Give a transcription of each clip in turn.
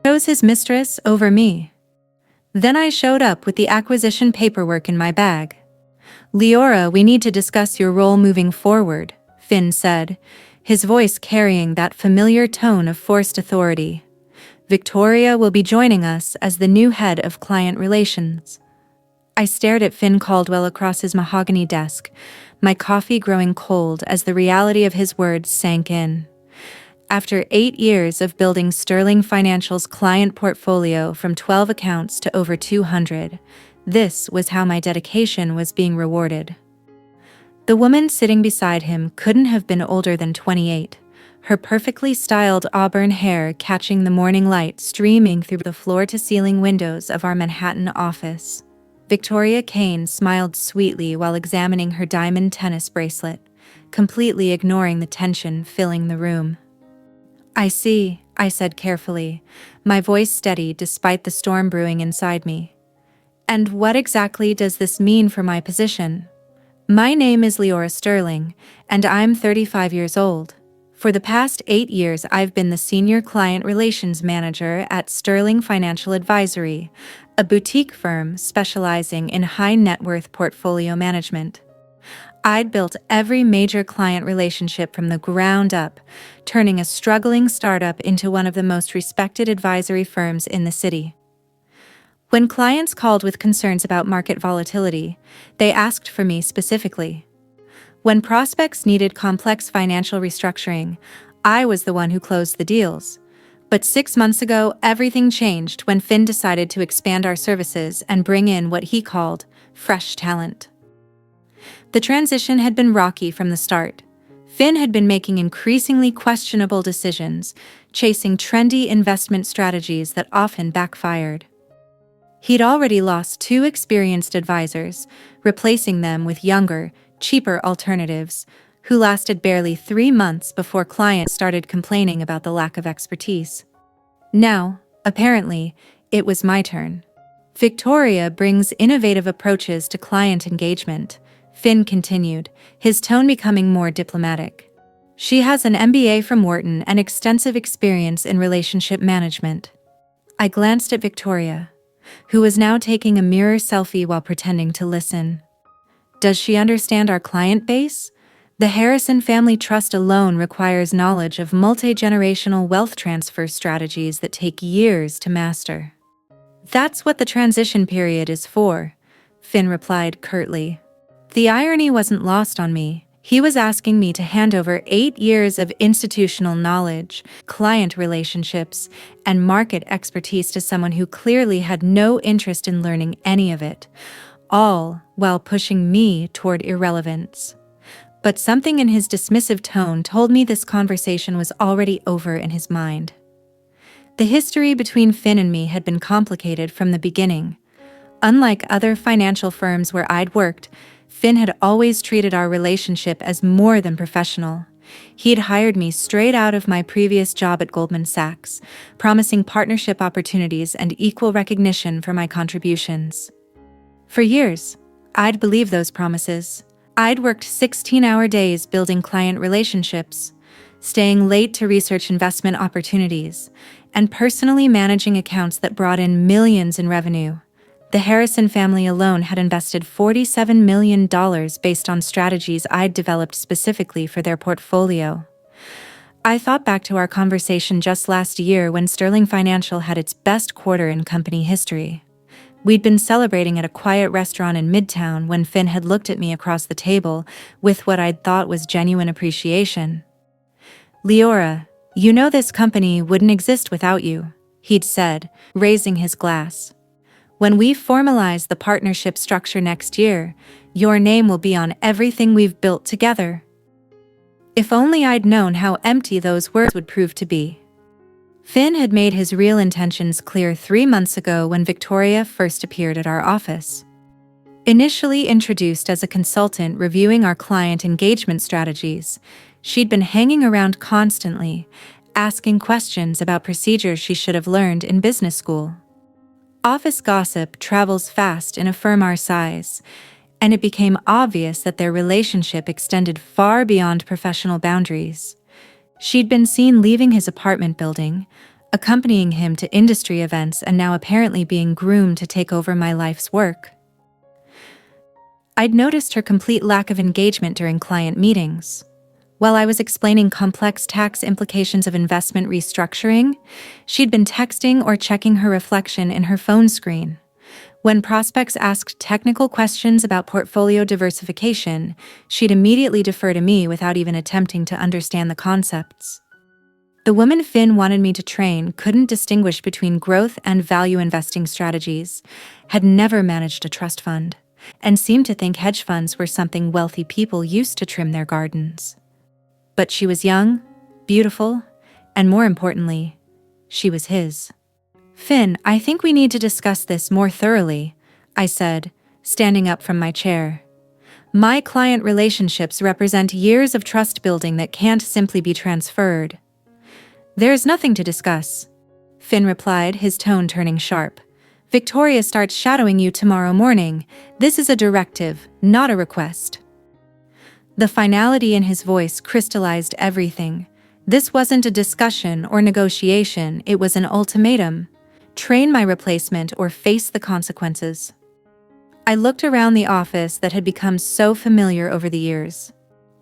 chose his mistress over me. Then I showed up with the acquisition paperwork in my bag. "Leora, we need to discuss your role moving forward," Finn said, his voice carrying that familiar tone of forced authority. "Victoria will be joining us as the new head of client relations." I stared at Finn Caldwell across his mahogany desk, my coffee growing cold as the reality of his words sank in. After 8 years of building Sterling Financial's client portfolio from 12 accounts to over 200, this was how my dedication was being rewarded. The woman sitting beside him couldn't have been older than 28, her perfectly styled auburn hair catching the morning light streaming through the floor-to-ceiling windows of our Manhattan office. Victoria Kane smiled sweetly while examining her diamond tennis bracelet, completely ignoring the tension filling the room. "I see," I said carefully, my voice steady despite the storm brewing inside me. "And what exactly does this mean for my position?" "My name is Leora Sterling, and I'm 35 years old. For the past 8 years I've been the Senior Client Relations Manager at Sterling Financial Advisory, a boutique firm specializing in high-net-worth portfolio management. I'd built every major client relationship from the ground up, turning a struggling startup into one of the most respected advisory firms in the city. When clients called with concerns about market volatility, they asked for me specifically. When prospects needed complex financial restructuring, I was the one who closed the deals. But 6 months ago, everything changed when Finn decided to expand our services and bring in what he called fresh talent. The transition had been rocky from the start. Finn had been making increasingly questionable decisions, chasing trendy investment strategies that often backfired. He'd already lost 2 experienced advisors, replacing them with younger, cheaper alternatives, who lasted barely 3 months before clients started complaining about the lack of expertise. Now, apparently, it was my turn. "Victoria brings innovative approaches to client engagement," Finn continued, his tone becoming more diplomatic. "She has an MBA from Wharton and extensive experience in relationship management." I glanced at Victoria, who was now taking a mirror selfie while pretending to listen. "Does she understand our client base? The Harrison Family Trust alone requires knowledge of multi-generational wealth transfer strategies that take years to master." "That's what the transition period is for," Finn replied curtly. The irony wasn't lost on me. He was asking me to hand over 8 years of institutional knowledge, client relationships, and market expertise to someone who clearly had no interest in learning any of it, all while pushing me toward irrelevance. But something in his dismissive tone told me this conversation was already over in his mind. The history between Finn and me had been complicated from the beginning. Unlike other financial firms where I'd worked, Finn had always treated our relationship as more than professional. He'd hired me straight out of my previous job at Goldman Sachs, promising partnership opportunities and equal recognition for my contributions. For years, I'd believed those promises. I'd worked 16-hour days building client relationships, staying late to research investment opportunities, and personally managing accounts that brought in millions in revenue. The Harrison family alone had invested $47 million based on strategies I'd developed specifically for their portfolio. I thought back to our conversation just last year when Sterling Financial had its best quarter in company history. We'd been celebrating at a quiet restaurant in Midtown when Finn had looked at me across the table with what I'd thought was genuine appreciation. "Leora, you know this company wouldn't exist without you," he'd said, raising his glass. "When we formalize the partnership structure next year, your name will be on everything we've built together." If only I'd known how empty those words would prove to be. Finn had made his real intentions clear 3 months ago when Victoria first appeared at our office. Initially introduced as a consultant reviewing our client engagement strategies, she'd been hanging around constantly, asking questions about procedures she should have learned in business school. Office gossip travels fast in a firm our size, and it became obvious that their relationship extended far beyond professional boundaries. She'd been seen leaving his apartment building, accompanying him to industry events and now apparently being groomed to take over my life's work. I'd noticed her complete lack of engagement during client meetings. While I was explaining complex tax implications of investment restructuring, she'd been texting or checking her reflection in her phone screen. When prospects asked technical questions about portfolio diversification, she'd immediately defer to me without even attempting to understand the concepts. The woman Finn wanted me to train couldn't distinguish between growth and value investing strategies, had never managed a trust fund, and seemed to think hedge funds were something wealthy people used to trim their gardens. But she was young, beautiful, and more importantly, she was his. "Finn, I think we need to discuss this more thoroughly," I said, standing up from my chair. "My client relationships represent years of trust building that can't simply be transferred." "There's nothing to discuss," Finn replied, his tone turning sharp. "Victoria starts shadowing you tomorrow morning. This is a directive, not a request." The finality in his voice crystallized everything. This wasn't a discussion or negotiation, it was an ultimatum. Train my replacement or face the consequences. I looked around the office that had become so familiar over the years.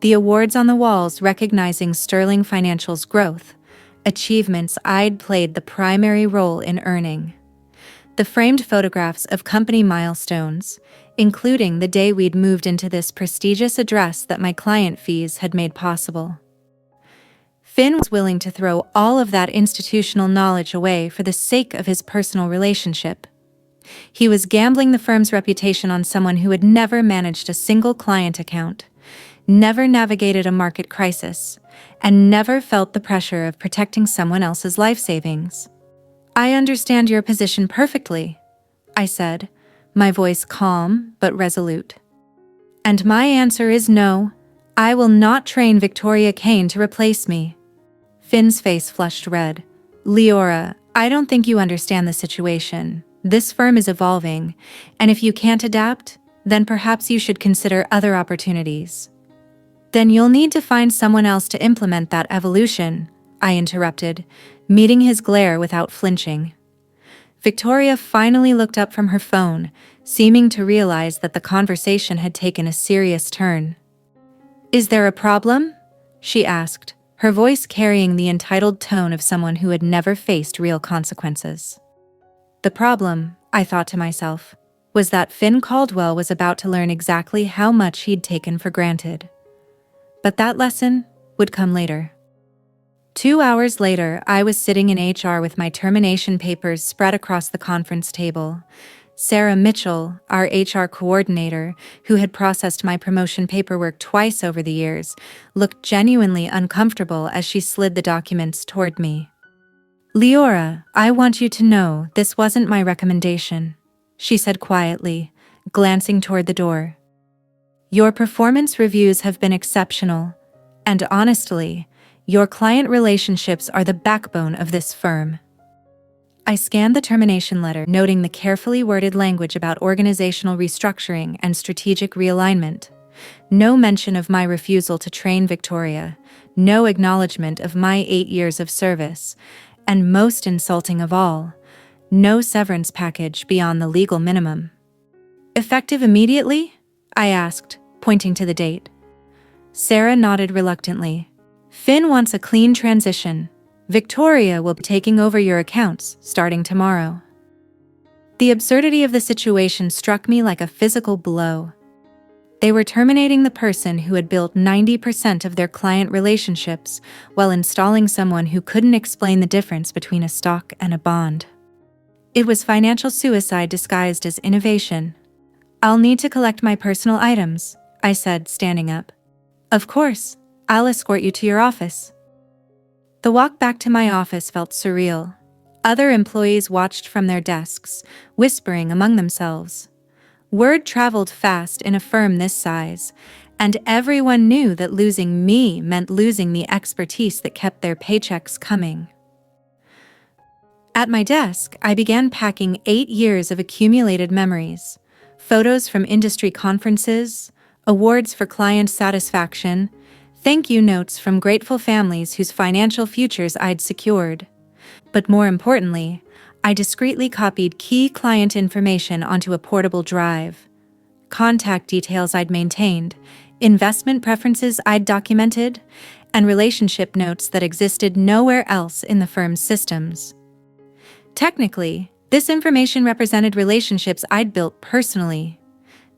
The awards on the walls recognizing Sterling Financial's growth, achievements I'd played the primary role in earning. The framed photographs of company milestones, including the day we'd moved into this prestigious address that my client fees had made possible. Finn was willing to throw all of that institutional knowledge away for the sake of his personal relationship. He was gambling the firm's reputation on someone who had never managed a single client account, never navigated a market crisis, and never felt the pressure of protecting someone else's life savings. "I understand your position perfectly," I said, my voice calm but resolute. "And my answer is no, I will not train Victoria Kane to replace me." Finn's face flushed red. "Leora, I don't think you understand the situation. This firm is evolving, and if you can't adapt, then perhaps you should consider other opportunities." "Then you'll need to find someone else to implement that evolution," I interrupted, meeting his glare without flinching. Victoria finally looked up from her phone, seeming to realize that the conversation had taken a serious turn. "Is there a problem?" she asked, her voice carrying the entitled tone of someone who had never faced real consequences. The problem, I thought to myself, was that Finn Caldwell was about to learn exactly how much he'd taken for granted. But that lesson would come later. 2 hours later, I was sitting in HR with my termination papers spread across the conference table. Sarah Mitchell, our HR coordinator, who had processed my promotion paperwork twice over the years, looked genuinely uncomfortable as she slid the documents toward me. "Leora, I want you to know this wasn't my recommendation," she said quietly, glancing toward the door. "Your performance reviews have been exceptional, and honestly, your client relationships are the backbone of this firm." I scanned the termination letter, noting the carefully worded language about organizational restructuring and strategic realignment. No mention of my refusal to train Victoria, no acknowledgement of my 8 years of service, and most insulting of all, no severance package beyond the legal minimum. "Effective immediately?" I asked, pointing to the date. Sarah nodded reluctantly. "Finn wants a clean transition. Victoria will be taking over your accounts starting tomorrow." The absurdity of the situation struck me like a physical blow. They were terminating the person who had built 90% of their client relationships while installing someone who couldn't explain the difference between a stock and a bond. It was financial suicide disguised as innovation. "I'll need to collect my personal items," I said, standing up. "Of course, I'll escort you to your office." The walk back to my office felt surreal. Other employees watched from their desks, whispering among themselves. Word traveled fast in a firm this size, and everyone knew that losing me meant losing the expertise that kept their paychecks coming. At my desk, I began packing 8 years of accumulated memories, photos from industry conferences, awards for client satisfaction, thank you notes from grateful families whose financial futures I'd secured. But more importantly, I discreetly copied key client information onto a portable drive. Contact details I'd maintained, investment preferences I'd documented, and relationship notes that existed nowhere else in the firm's systems. Technically, this information represented relationships I'd built personally.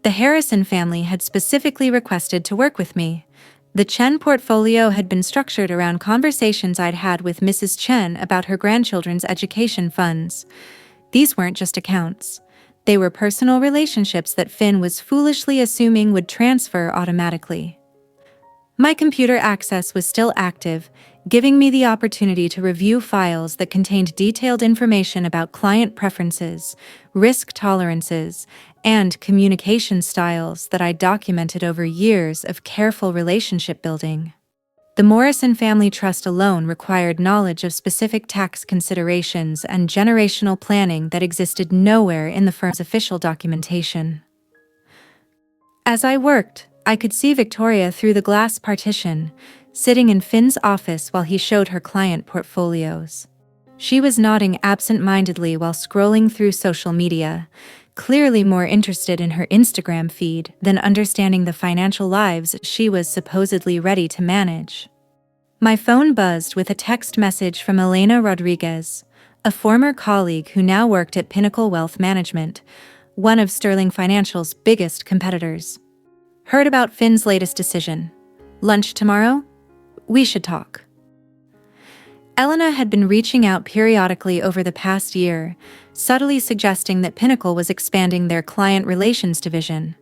The Harrison family had specifically requested to work with me. The Chen portfolio had been structured around conversations I'd had with Mrs. Chen about her grandchildren's education funds. These weren't just accounts. They were personal relationships that Finn was foolishly assuming would transfer automatically. My computer access was still active, giving me the opportunity to review files that contained detailed information about client preferences, risk tolerances, and communication styles that I documented over years of careful relationship building. The Morrison family trust alone required knowledge of specific tax considerations and generational planning that existed nowhere in the firm's official documentation. As I worked, I could see Victoria through the glass partition, sitting in Finn's office while he showed her client portfolios. She was nodding absent-mindedly while scrolling through social media, clearly more interested in her Instagram feed than understanding the financial lives she was supposedly ready to manage. My phone buzzed with a text message from Elena Rodriguez, a former colleague who now worked at Pinnacle Wealth Management, one of Sterling Financial's biggest competitors. Heard about Finn's latest decision. Lunch tomorrow? We should talk. Elena had been reaching out periodically over the past year, subtly suggesting that Pinnacle was expanding their client relations division.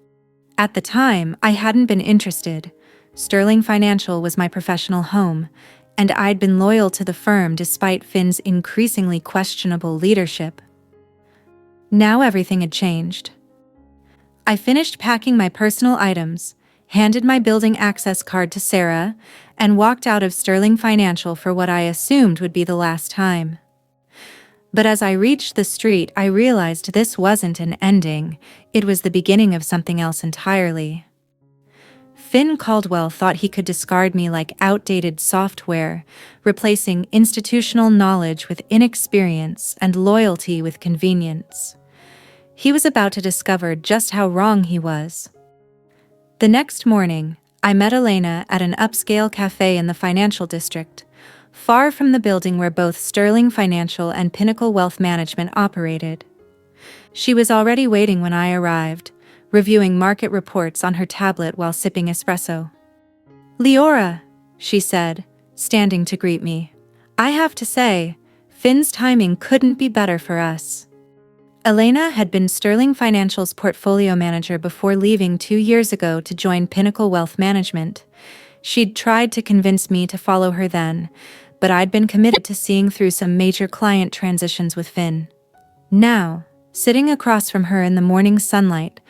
At the time, I hadn't been interested. Sterling Financial was my professional home, and I'd been loyal to the firm despite Finn's increasingly questionable leadership. Now everything had changed. I finished packing my personal items, handed my building access card to Sarah, and walked out of Sterling Financial for what I assumed would be the last time. But as I reached the street, I realized this wasn't an ending, it was the beginning of something else entirely. Finn Caldwell thought he could discard me like outdated software, replacing institutional knowledge with inexperience and loyalty with convenience. He was about to discover just how wrong he was. The next morning, I met Elena at an upscale cafe in the financial district, far from the building where both Sterling Financial and Pinnacle Wealth Management operated. She was already waiting when I arrived, reviewing market reports on her tablet while sipping espresso. "Leora," she said, standing to greet me. "I have to say, Finn's timing couldn't be better for us." Elena had been Sterling Financial's portfolio manager before leaving 2 years ago to join Pinnacle Wealth Management. She'd tried to convince me to follow her then, but I'd been committed to seeing through some major client transitions with Finn. Now, sitting across from her in the morning sunlight,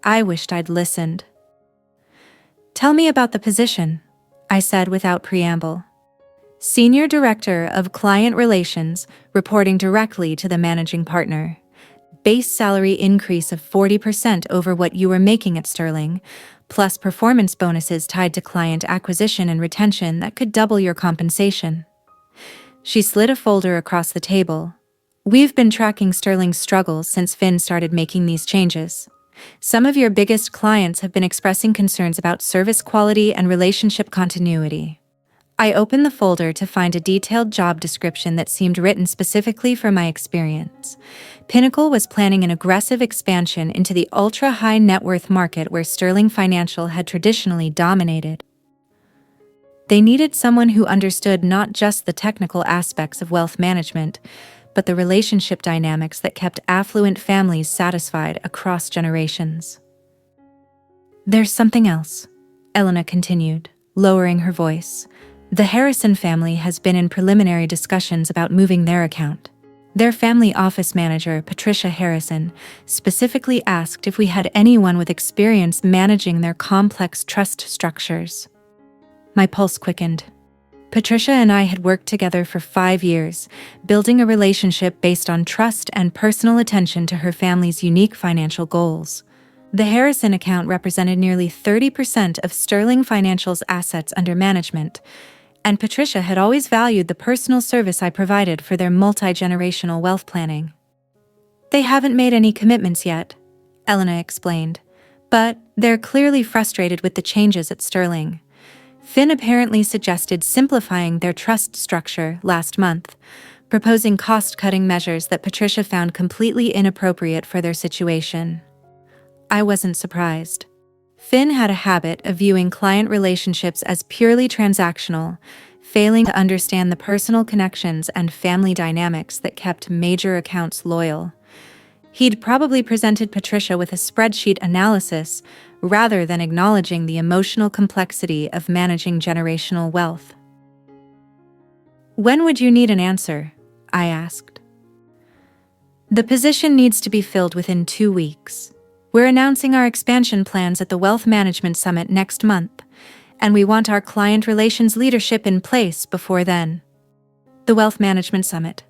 I wished I'd listened. "Tell me about the position," I said without preamble. "Senior Director of Client Relations, reporting directly to the managing partner. Base salary increase of 40% over what you were making at Sterling, plus performance bonuses tied to client acquisition and retention that could double your compensation." She slid a folder across the table. "We've been tracking Sterling's struggles since Finn started making these changes. Some of your biggest clients have been expressing concerns about service quality and relationship continuity." I opened the folder to find a detailed job description that seemed written specifically for my experience. Pinnacle was planning an aggressive expansion into the ultra-high net worth market where Sterling Financial had traditionally dominated. They needed someone who understood not just the technical aspects of wealth management, but the relationship dynamics that kept affluent families satisfied across generations. "There's something else," Elena continued, lowering her voice. "The Harrison family has been in preliminary discussions about moving their account. Their family office manager, Patricia Harrison, specifically asked if we had anyone with experience managing their complex trust structures." My pulse quickened. Patricia and I had worked together for 5 years, building a relationship based on trust and personal attention to her family's unique financial goals. The Harrison account represented nearly 30% of Sterling Financial's assets under management, and Patricia had always valued the personal service I provided for their multi-generational wealth planning. They haven't made any commitments yet, Elena explained, but they're clearly frustrated with the changes at Sterling. Finn apparently suggested simplifying their trust structure last month, proposing cost-cutting measures that Patricia found completely inappropriate for their situation. I wasn't surprised. Finn had a habit of viewing client relationships as purely transactional, failing to understand the personal connections and family dynamics that kept major accounts loyal. He'd probably presented Patricia with a spreadsheet analysis rather than acknowledging the emotional complexity of managing generational wealth. "When would you need an answer?" I asked. "The position needs to be filled within 2 weeks. We're announcing our expansion plans at the Wealth Management Summit next month, and we want our client relations leadership in place before then." The Wealth Management Summit.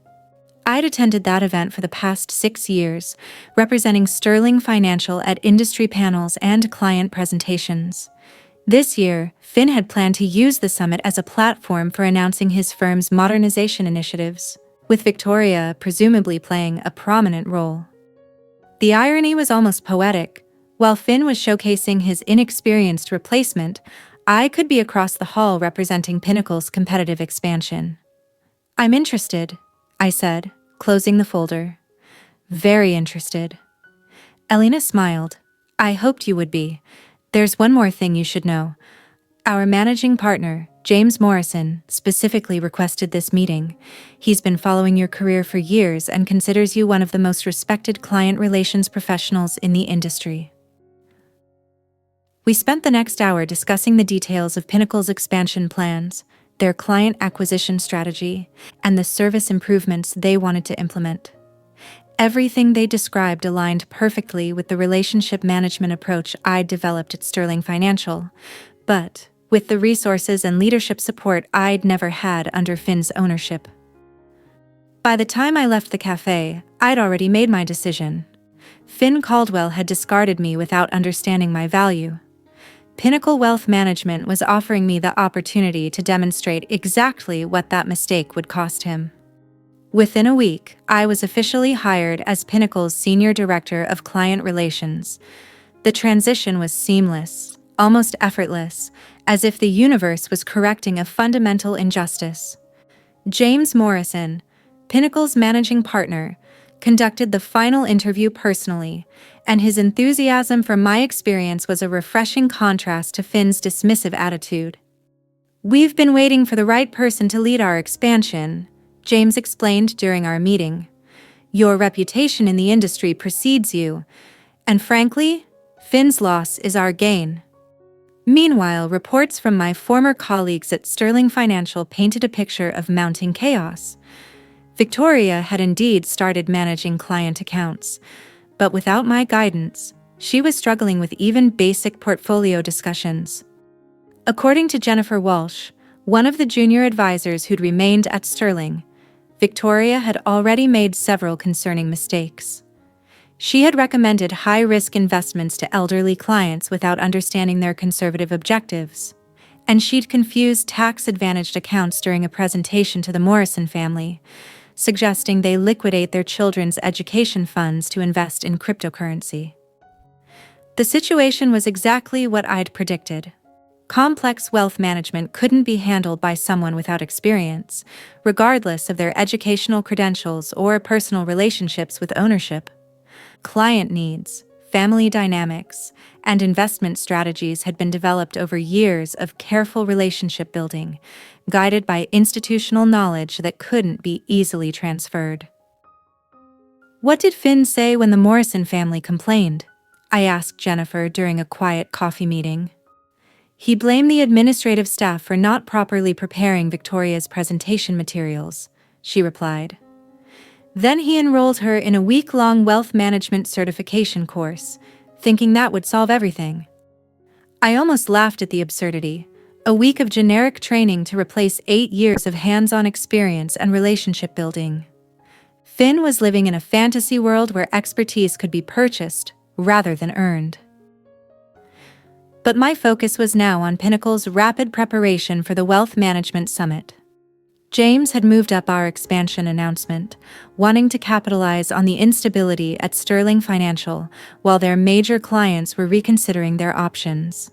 I'd attended that event for the past 6 years, representing Sterling Financial at industry panels and client presentations. This year, Finn had planned to use the summit as a platform for announcing his firm's modernization initiatives, with Victoria presumably playing a prominent role. The irony was almost poetic. While Finn was showcasing his inexperienced replacement, I could be across the hall representing Pinnacle's competitive expansion. "I'm interested," I said, closing the folder. "Very interested." Elena smiled. "I hoped you would be. There's one more thing you should know. Our managing partner, James Morrison, specifically requested this meeting. He's been following your career for years and considers you one of the most respected client relations professionals in the industry." We spent the next hour discussing the details of Pinnacle's expansion plans, their client acquisition strategy, and the service improvements they wanted to implement. Everything they described aligned perfectly with the relationship management approach I'd developed at Sterling Financial, but with the resources and leadership support I'd never had under Finn's ownership. By the time I left the cafe, I'd already made my decision. Finn Caldwell had discarded me without understanding my value. Pinnacle Wealth Management was offering me the opportunity to demonstrate exactly what that mistake would cost him. Within a week, I was officially hired as Pinnacle's Senior Director of Client Relations. The transition was seamless, almost effortless, as if the universe was correcting a fundamental injustice. James Morrison, Pinnacle's managing partner, conducted the final interview personally, and his enthusiasm for my experience was a refreshing contrast to Finn's dismissive attitude. "We've been waiting for the right person to lead our expansion," James explained during our meeting. "Your reputation in the industry precedes you, and frankly, Finn's loss is our gain." Meanwhile, reports from my former colleagues at Sterling Financial painted a picture of mounting chaos. Victoria had indeed started managing client accounts, but without my guidance, she was struggling with even basic portfolio discussions. According to Jennifer Walsh, one of the junior advisors who'd remained at Sterling, Victoria had already made several concerning mistakes. She had recommended high-risk investments to elderly clients without understanding their conservative objectives, and she'd confused tax-advantaged accounts during a presentation to the Morrison family, suggesting they liquidate their children's education funds to invest in cryptocurrency. The situation was exactly what I'd predicted. Complex wealth management couldn't be handled by someone without experience, regardless of their educational credentials or personal relationships with ownership. Client needs, family dynamics, and investment strategies had been developed over years of careful relationship building, guided by institutional knowledge that couldn't be easily transferred. "What did Finn say when the Morrison family complained?" I asked Jennifer during a quiet coffee meeting. "He blamed the administrative staff for not properly preparing Victoria's presentation materials," she replied. "Then he enrolled her in a week-long wealth management certification course, thinking that would solve everything." I almost laughed at the absurdity. A week of generic training to replace 8 years of hands-on experience and relationship building. Finn was living in a fantasy world where expertise could be purchased rather than earned. But my focus was now on Pinnacle's rapid preparation for the Wealth Management Summit. James had moved up our expansion announcement, wanting to capitalize on the instability at Sterling Financial while their major clients were reconsidering their options.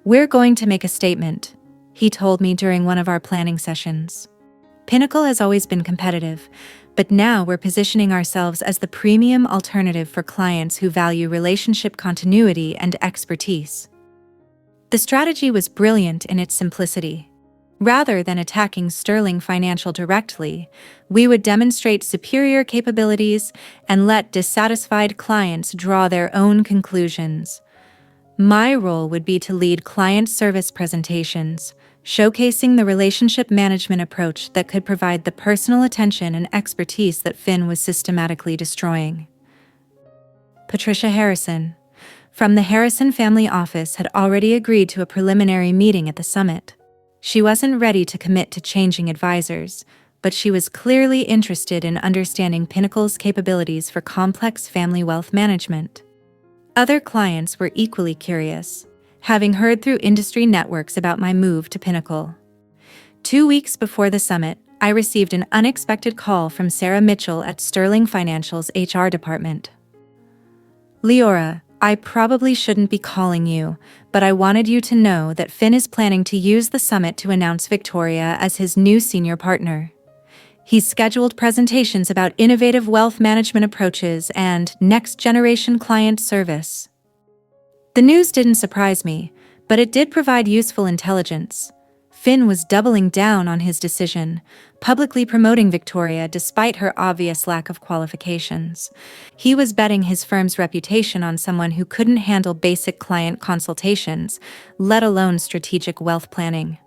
"We're going to make a statement," he told me during one of our planning sessions. "Pinnacle has always been competitive, but now we're positioning ourselves as the premium alternative for clients who value relationship continuity and expertise." The strategy was brilliant in its simplicity. Rather than attacking Sterling Financial directly, we would demonstrate superior capabilities and let dissatisfied clients draw their own conclusions. My role would be to lead client service presentations, showcasing the relationship management approach that could provide the personal attention and expertise that Finn was systematically destroying. Patricia Harrison, from the Harrison family office, had already agreed to a preliminary meeting at the summit. She wasn't ready to commit to changing advisors, but she was clearly interested in understanding Pinnacle's capabilities for complex family wealth management. Other clients were equally curious, having heard through industry networks about my move to Pinnacle. 2 weeks before the summit, I received an unexpected call from Sarah Mitchell at Sterling Financial's HR department. "Leora, I probably shouldn't be calling you, but I wanted you to know that Finn is planning to use the summit to announce Victoria as his new senior partner. He's scheduled presentations about innovative wealth management approaches and next-generation client service." The news didn't surprise me, but it did provide useful intelligence. Finn was doubling down on his decision, publicly promoting Victoria despite her obvious lack of qualifications. He was betting his firm's reputation on someone who couldn't handle basic client consultations, let alone strategic wealth planning.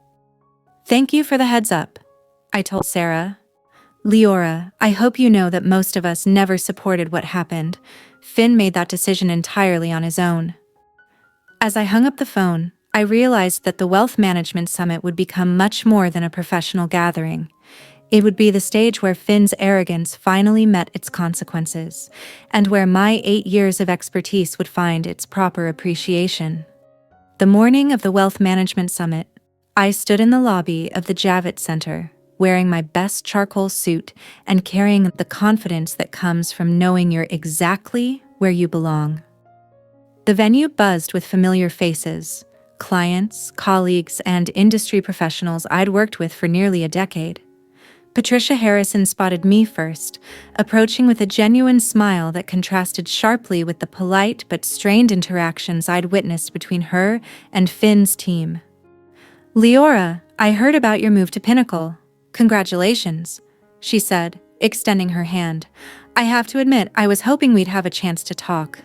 "Thank you for the heads up," I told Sarah. "Leora, I hope you know that most of us never supported what happened. Finn made that decision entirely on his own." As I hung up the phone, I realized that the Wealth Management Summit would become much more than a professional gathering. It would be the stage where Finn's arrogance finally met its consequences, and where my 8 years of expertise would find its proper appreciation. The morning of the Wealth Management Summit, I stood in the lobby of the Javits Center, wearing my best charcoal suit and carrying the confidence that comes from knowing you're exactly where you belong. The venue buzzed with familiar faces, clients, colleagues, and industry professionals I'd worked with for nearly a decade. Patricia Harrison spotted me first, approaching with a genuine smile that contrasted sharply with the polite but strained interactions I'd witnessed between her and Finn's team. "Leora, I heard about your move to Pinnacle. Congratulations," she said, extending her hand. "I have to admit, I was hoping we'd have a chance to talk."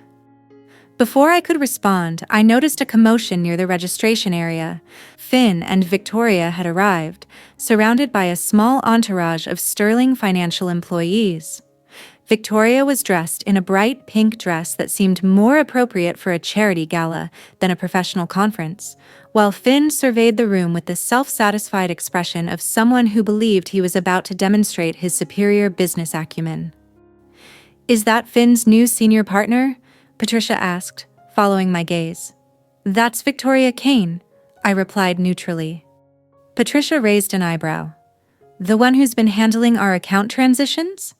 Before I could respond, I noticed a commotion near the registration area. Finn and Victoria had arrived, surrounded by a small entourage of Sterling Financial employees. Victoria was dressed in a bright pink dress that seemed more appropriate for a charity gala than a professional conference, while Finn surveyed the room with the self-satisfied expression of someone who believed he was about to demonstrate his superior business acumen. "Is that Finn's new senior partner?" Patricia asked, following my gaze. "That's Victoria Kane," I replied neutrally. Patricia raised an eyebrow. "The one who's been handling our account transitions?"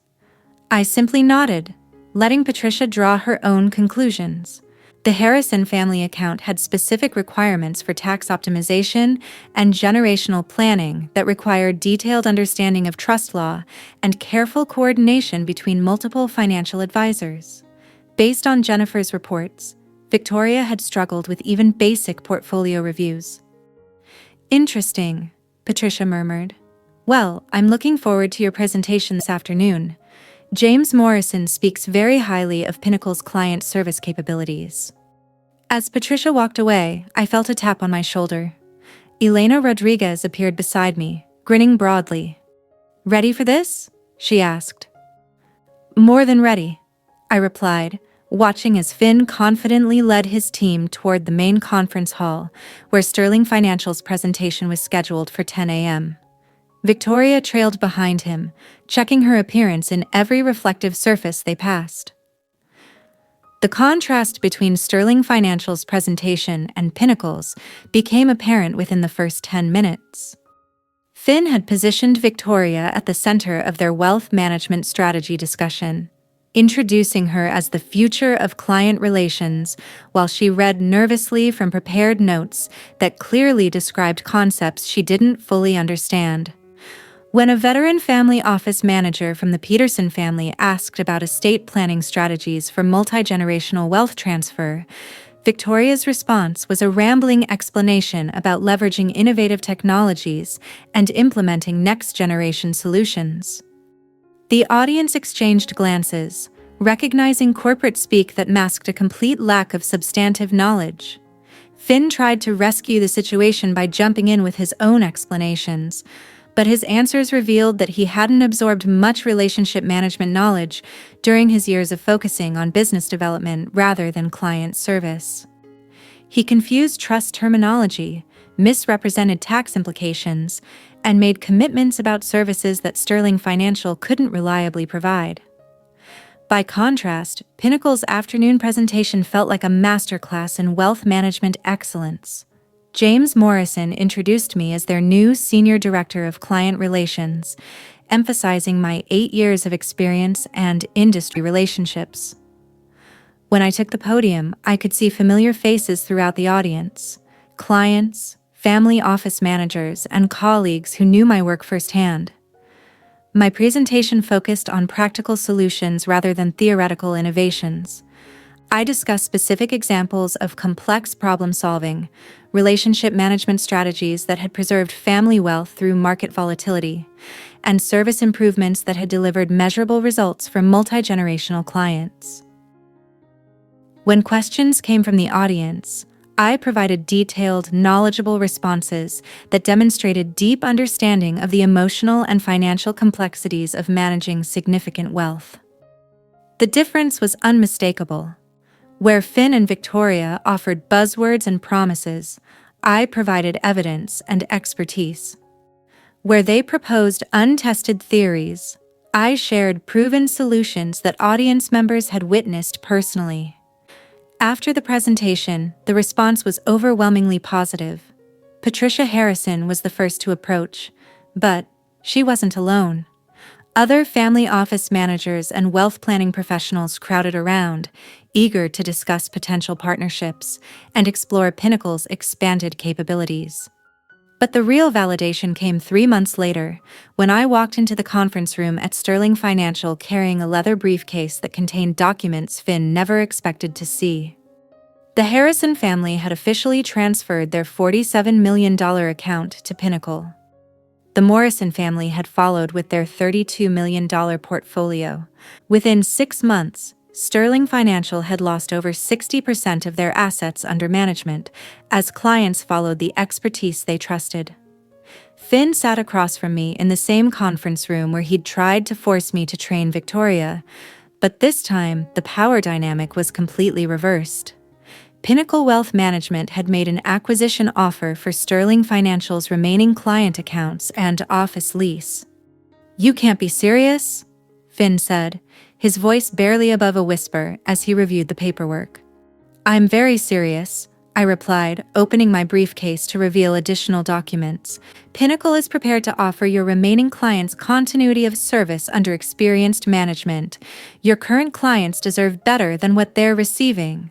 I simply nodded, letting Patricia draw her own conclusions. The Harrison family account had specific requirements for tax optimization and generational planning that required detailed understanding of trust law and careful coordination between multiple financial advisors. Based on Jennifer's reports, Victoria had struggled with even basic portfolio reviews. "Interesting," Patricia murmured. "Well, I'm looking forward to your presentation this afternoon. James Morrison speaks very highly of Pinnacle's client service capabilities." As Patricia walked away, I felt a tap on my shoulder. Elena Rodriguez appeared beside me, grinning broadly. "Ready for this?" she asked. "More than ready," I replied, watching as Finn confidently led his team toward the main conference hall, where Sterling Financial's presentation was scheduled for 10 a.m. Victoria trailed behind him, checking her appearance in every reflective surface they passed. The contrast between Sterling Financial's presentation and Pinnacle's became apparent within the first 10 minutes. Finn had positioned Victoria at the center of their wealth management strategy discussion, introducing her as the future of client relations while she read nervously from prepared notes that clearly described concepts she didn't fully understand. When a veteran family office manager from the Peterson family asked about estate planning strategies for multi-generational wealth transfer, Victoria's response was a rambling explanation about leveraging innovative technologies and implementing next-generation solutions. The audience exchanged glances, recognizing corporate speak that masked a complete lack of substantive knowledge. Finn tried to rescue the situation by jumping in with his own explanations, but his answers revealed that he hadn't absorbed much relationship management knowledge during his years of focusing on business development rather than client service. He confused trust terminology, misrepresented tax implications, and made commitments about services that Sterling Financial couldn't reliably provide. By contrast, Pinnacle's afternoon presentation felt like a masterclass in wealth management excellence. James Morrison introduced me as their new Senior Director of Client Relations, emphasizing my 8 years of experience and industry relationships. When I took the podium, I could see familiar faces throughout the audience: clients, family office managers, and colleagues who knew my work firsthand. My presentation focused on practical solutions rather than theoretical innovations. I discussed specific examples of complex problem-solving, relationship management strategies that had preserved family wealth through market volatility, and service improvements that had delivered measurable results for multi-generational clients. When questions came from the audience, I provided detailed, knowledgeable responses that demonstrated deep understanding of the emotional and financial complexities of managing significant wealth. The difference was unmistakable. Where Finn and Victoria offered buzzwords and promises, I provided evidence and expertise. Where they proposed untested theories, I shared proven solutions that audience members had witnessed personally. After the presentation, the response was overwhelmingly positive. Patricia Harrison was the first to approach, but she wasn't alone. Other family office managers and wealth planning professionals crowded around, eager to discuss potential partnerships and explore Pinnacle's expanded capabilities. But the real validation came 3 months later, when I walked into the conference room at Sterling Financial carrying a leather briefcase that contained documents Finn never expected to see. The Harrison family had officially transferred their $47 million account to Pinnacle. The Morrison family had followed with their $32 million portfolio. Within 6 months, Sterling Financial had lost over 60% of their assets under management, as clients followed the expertise they trusted. Finn sat across from me in the same conference room where he'd tried to force me to train Victoria, but this time the power dynamic was completely reversed. Pinnacle Wealth Management had made an acquisition offer for Sterling Financial's remaining client accounts and office lease. "You can't be serious?" Finn said, his voice barely above a whisper as he reviewed the paperwork. "I'm very serious," I replied, opening my briefcase to reveal additional documents. "Pinnacle is prepared to offer your remaining clients continuity of service under experienced management. Your current clients deserve better than what they're receiving."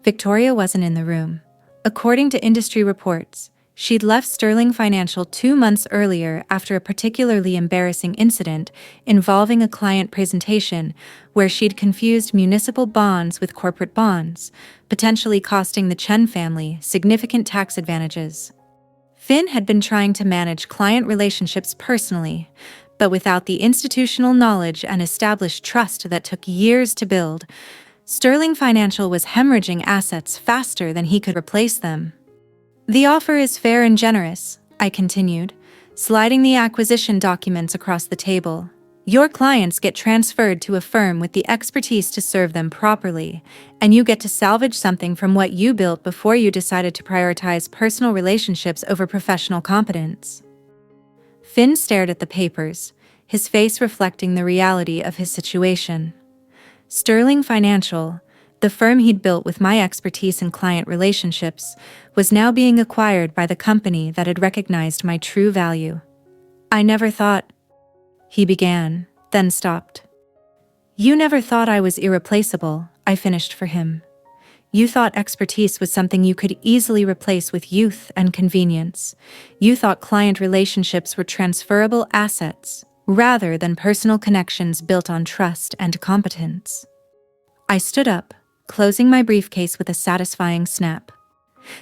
Victoria wasn't in the room. According to industry reports, she'd left Sterling Financial 2 months earlier after a particularly embarrassing incident involving a client presentation where she'd confused municipal bonds with corporate bonds, potentially costing the Chen family significant tax advantages. Finn had been trying to manage client relationships personally, but without the institutional knowledge and established trust that took years to build, Sterling Financial was hemorrhaging assets faster than he could replace them. "The offer is fair and generous," I continued, sliding the acquisition documents across the table. "Your clients get transferred to a firm with the expertise to serve them properly, and you get to salvage something from what you built before you decided to prioritize personal relationships over professional competence." Finn stared at the papers, his face reflecting the reality of his situation. Sterling Financial, The firm he'd built with my expertise in client relationships was now being acquired by the company that had recognized my true value. "I never thought," he began, then stopped. "You never thought I was irreplaceable," I finished for him. "You thought expertise was something you could easily replace with youth and convenience. You thought client relationships were transferable assets, rather than personal connections built on trust and competence." I stood up, closing my briefcase with a satisfying snap.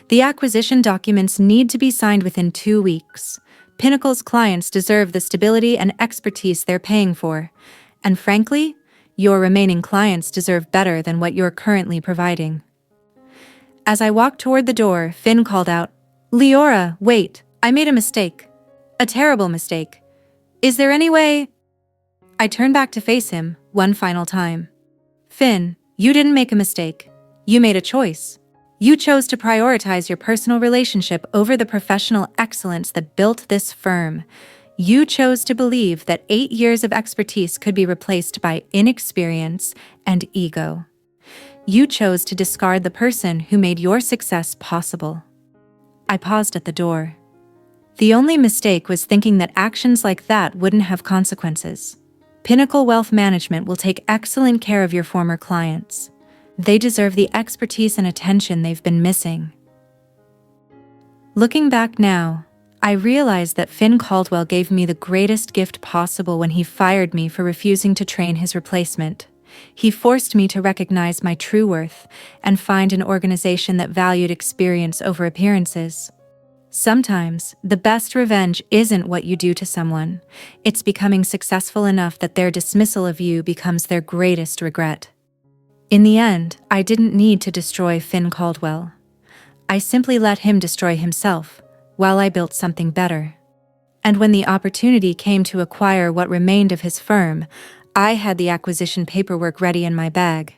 "The acquisition documents need to be signed within 2 weeks. Pinnacle's clients deserve the stability and expertise they're paying for. And frankly, your remaining clients deserve better than what you're currently providing." As I walked toward the door, Finn called out, "Leora, wait, I made a mistake. A terrible mistake. Is there any way?" I turned back to face him, one final time. "Finn, you didn't make a mistake. You made a choice. You chose to prioritize your personal relationship over the professional excellence that built this firm. You chose to believe that 8 years of expertise could be replaced by inexperience and ego. You chose to discard the person who made your success possible." I paused at the door. The only mistake was thinking that actions like that wouldn't have consequences. Pinnacle Wealth Management will take excellent care of your former clients. They deserve the expertise and attention they've been missing. Looking back now, I realize that Finn Caldwell gave me the greatest gift possible when he fired me for refusing to train his replacement. He forced me to recognize my true worth and find an organization that valued experience over appearances. Sometimes, the best revenge isn't what you do to someone. It's becoming successful enough that their dismissal of you becomes their greatest regret. In the end, I didn't need to destroy Finn Caldwell. I simply let him destroy himself, while I built something better. And when the opportunity came to acquire what remained of his firm, I had the acquisition paperwork ready in my bag.